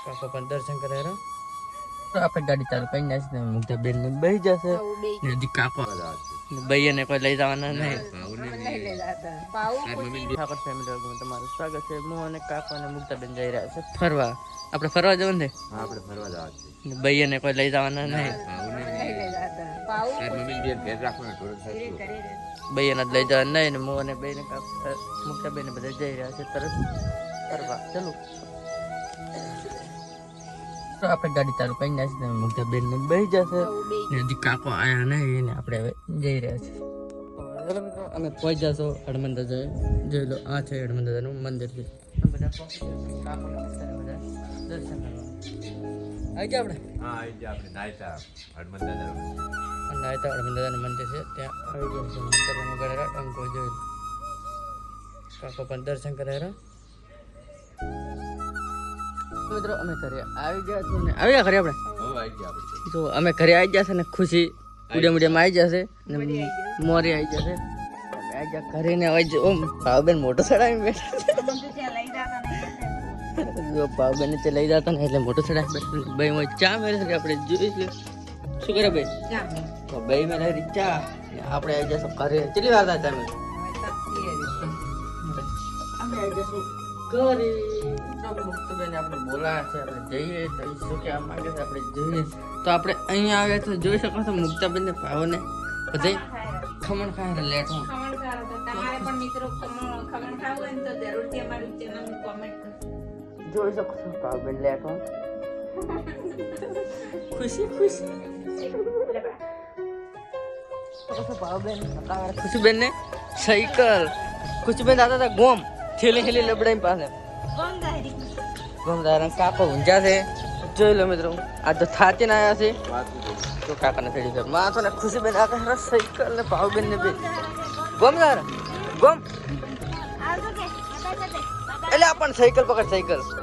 કાકો પણ દર્શન કરે રે તો આપણે ગાડી ચાલુ કરી નાખી મુગ્ધા બેન ને બેહી જશે ને દી કાકો ભાઈ ને કોઈ લઈ જવાના નહીં ઠાકોર ફેમિલી વર્ગમાં તમારું સ્વાગત છે હું અને કાકો અને મુગ્ધા બેન જઈ રહ્યા છે ફરવા આપણે ફરવા જવું ને આપણે ફરવા જવા છે ભાઈ ને કોઈ લઈ જવાના નહીં ભાઈ ને લઈ જવા નહીં ને હું અને ભાઈ ને મુગ્ધા બેન બધા જઈ રહ્યા છે તરત ફરવા ચલો તો આપણે ગાડી ચાલુ કરી નાખી મુગ્ધા બેન ને બેહી જશે ને હજી કાકો આયા નહીં ને આપણે હવે જઈ રહ્યા છીએ ચલો મિત્રો અમે પહોંચી જશો હડમંદર જોઈ લો આ છે હડમંદર નું મંદિર છે બધા કાકો બધા દર્શન કરવા આવી જાય આપણે હા આવી જાય આપણે નાયતા હડમંદર નાયતા હડમંદર નું મંદિર છે ત્યાં આવી જશે મંદિરમાં ગળે અંકો જોઈ લો કાકો પણ દર્શન કરે મિત્રો અમે ઘરે આવી ગયા છો ને આવી ગયા ઘરે આપણે આવી જાય આપણે તો અમે ઘરે આવી જશે ને ખુશી મીડિયમ આવી જશે ને મોરી આવી જશે આવી જા ઘરે ને હવે જો ભાવબેન મોટો ચડાવી બેઠા જો ભાવબેન ને લઈ જતા ને એટલે મોટો ચડાવી બેઠા ભાઈ માં ચા મેરે છે આપણે જોઈ લે શું કરે ભાઈ તો ભાઈ મેરે ચા આપણે આવી જશું ઘરે કેટલી વાર થાય તમે અમે આવી જશું ઘરે મુક્તબેન આપણે બોલાયા છે આપણે જઈએ તો શું કે આ માંગે છે આપણે જઈએ તો આપણે અહીંયા આવ્યા તો જોઈ શકો છો મુક્તાબેન ને ભાવને બધે ખમણ ખાય લેટમાં તમારે પણ મિત્રો ખમણ ખાવું હોય ને તો જરૂરથી અમારી ચેનલ કોમેન્ટ કરો જોઈ શકો છો ભાવબેન લેટમાં ખુશી ખુશી ભાવબેન ખુશીબેન ને સાયકલ ખુશીબેન દાદા હતા ગોમ થેલી હેલી લબડાઈ પાસે ગોમદાર કાકો ઊંઝા છે જોઈ લો મિત્રો આ તો થાચી ને આવ્યા છે તો કાકા ને થડી માં તો ને ખુશીબેન આ સાયકલ ને ભાવબેન ને બે ગોમદાર ગોમ એટલે આપણ સાયકલ પકડ સાયકલ